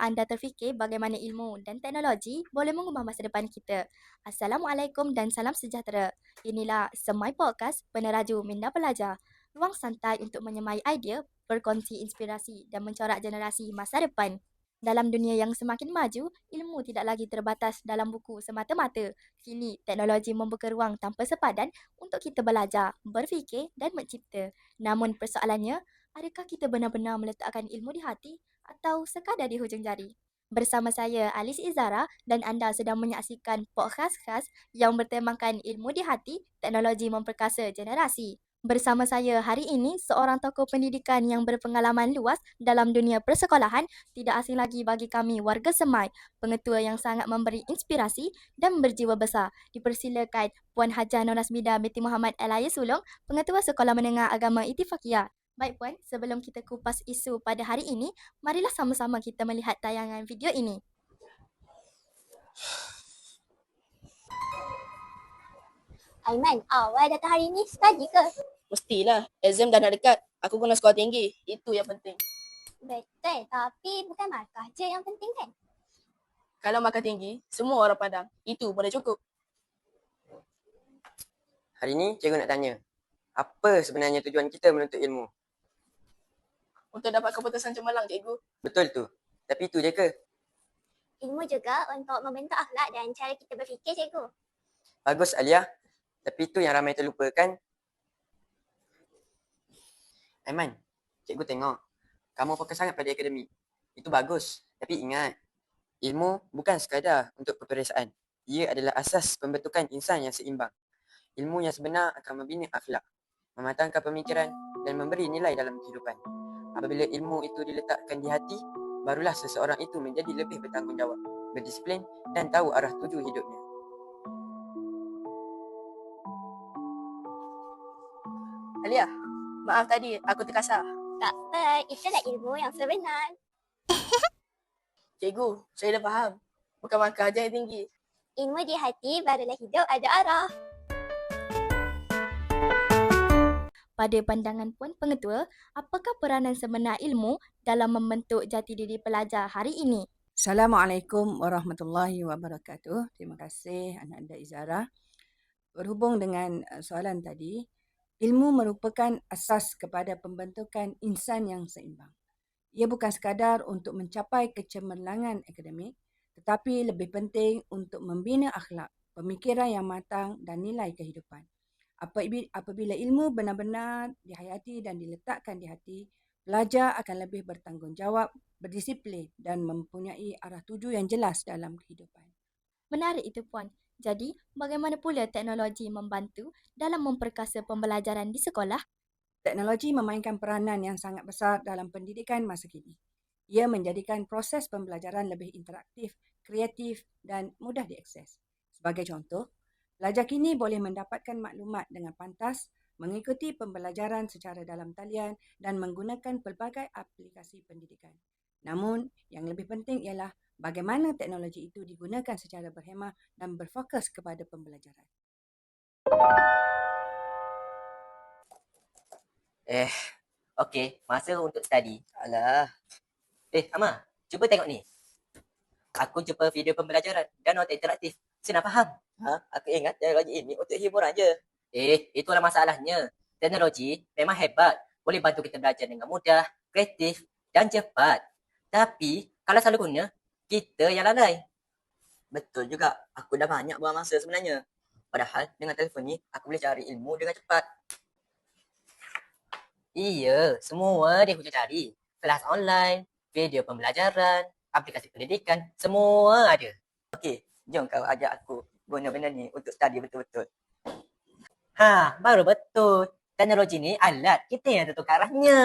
anda terfikir bagaimana ilmu dan teknologi boleh mengubah masa depan kita? Assalamualaikum dan salam sejahtera. Inilah Semai Podcast Peneraju Minda Pelajar. Ruang santai untuk menyemai idea, berkongsi inspirasi dan mencorak generasi masa depan. Dalam dunia yang semakin maju, ilmu tidak lagi terbatas dalam buku semata-mata. Kini, teknologi membuka ruang tanpa sepadan untuk kita belajar, berfikir dan mencipta. Namun persoalannya, adakah kita benar-benar meletakkan ilmu di hati atau sekadar di hujung jari? Bersama saya Alis Izara dan anda sedang menyaksikan podcast khas yang bertemakan ilmu di hati, teknologi memperkasa generasi. Bersama saya hari ini seorang tokoh pendidikan yang berpengalaman luas dalam dunia persekolahan, tidak asing lagi bagi kami warga Semai, pengetua yang sangat memberi inspirasi dan berjiwa besar. Dipersilakan Puan Hajah Nonasmida binti Muhammad Elaya Sulong, pengetua Sekolah Menengah Agama Ittifaqiyah. Baik Puan, sebelum kita kupas isu pada hari ini, marilah sama-sama kita melihat tayangan video ini. Aiman, awal datang hari ni study ke? Mestilah. Exam dah nak dekat. Aku kena skor tinggi. Itu yang penting. Betul, tapi bukan markah je yang penting kan? Kalau makan tinggi, semua orang pandang. Itu pun dah cukup. Hari ni cikgu nak tanya, apa sebenarnya tujuan kita menuntut ilmu? Untuk dapat keputusan cemerlang, cikgu. Betul tu. Tapi itu je ke? Ilmu juga untuk membentuk akhlak dan cara kita berfikir, cikgu. Bagus Alia. Tapi itu yang ramai terlupakan. Aiman, cikgu tengok. Kamu fokus sangat pada akademik. Itu bagus. Tapi ingat, ilmu bukan sekadar untuk peperiksaan. Ia adalah asas pembentukan insan yang seimbang. Ilmu yang sebenar akan membina akhlak, mematangkan pemikiran dan memberi nilai dalam kehidupan. Apabila ilmu itu diletakkan di hati, barulah seseorang itu menjadi lebih bertanggungjawab, berdisiplin dan tahu arah tuju hidupnya. Alia, maaf tadi aku terkasar. Tak apa, itulah ilmu yang sebenar. Cikgu, saya dah faham. Bukan markah aja yang tinggi. Ilmu di hati barulah hidup ada arah. Pada pandangan Puan Pengetua, apakah peranan sebenar ilmu dalam membentuk jati diri pelajar hari ini? Assalamualaikum warahmatullahi wabarakatuh. Terima kasih anak anda Izara. Berhubung dengan soalan tadi, ilmu merupakan asas kepada pembentukan insan yang seimbang. Ia bukan sekadar untuk mencapai kecemerlangan akademik, tetapi lebih penting untuk membina akhlak, pemikiran yang matang dan nilai kehidupan. Apabila ilmu benar-benar dihayati dan diletakkan di hati, pelajar akan lebih bertanggungjawab, berdisiplin dan mempunyai arah tuju yang jelas dalam kehidupan. Menarik itu Puan. Jadi, bagaimana pula teknologi membantu dalam memperkasa pembelajaran di sekolah? Teknologi memainkan peranan yang sangat besar dalam pendidikan masa kini. Ia menjadikan proses pembelajaran lebih interaktif, kreatif dan mudah diakses. Sebagai contoh, pelajar kini boleh mendapatkan maklumat dengan pantas, mengikuti pembelajaran secara dalam talian dan menggunakan pelbagai aplikasi pendidikan. Namun, yang lebih penting ialah bagaimana teknologi itu digunakan secara berhemah dan berfokus kepada pembelajaran. Okey, masa untuk study. Alah. Amar, cuba tengok ni. Aku jumpa video pembelajaran dan nota interaktif. Senang faham. Aku ingat teknologi ini untuk hiburan je. Itulah masalahnya. Teknologi memang hebat. Boleh bantu kita belajar dengan mudah, kreatif dan cepat. Tapi, kalau salah guna, kita yang lalai. Betul juga. Aku dah banyak buang masa sebenarnya. Padahal dengan telefon ni, aku boleh cari ilmu dengan cepat. Iya, semua dia hujung cari. Kelas online, video pembelajaran, aplikasi pendidikan, semua ada. Okey, jom kau ajak aku guna benda ni untuk study betul-betul. Baru betul. Teknologi ni alat, kita yang tentukan arahnya.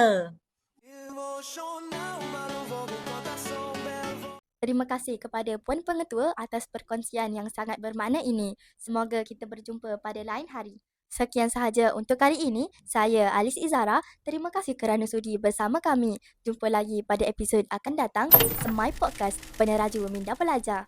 Terima kasih kepada Puan Pengetua atas perkongsian yang sangat bermakna ini. Semoga kita berjumpa pada lain hari. Sekian sahaja untuk kali ini. Saya Alis Izara. Terima kasih kerana sudi bersama kami. Jumpa lagi pada episod akan datang. Semai Podcast Peneraju Minda Pelajar.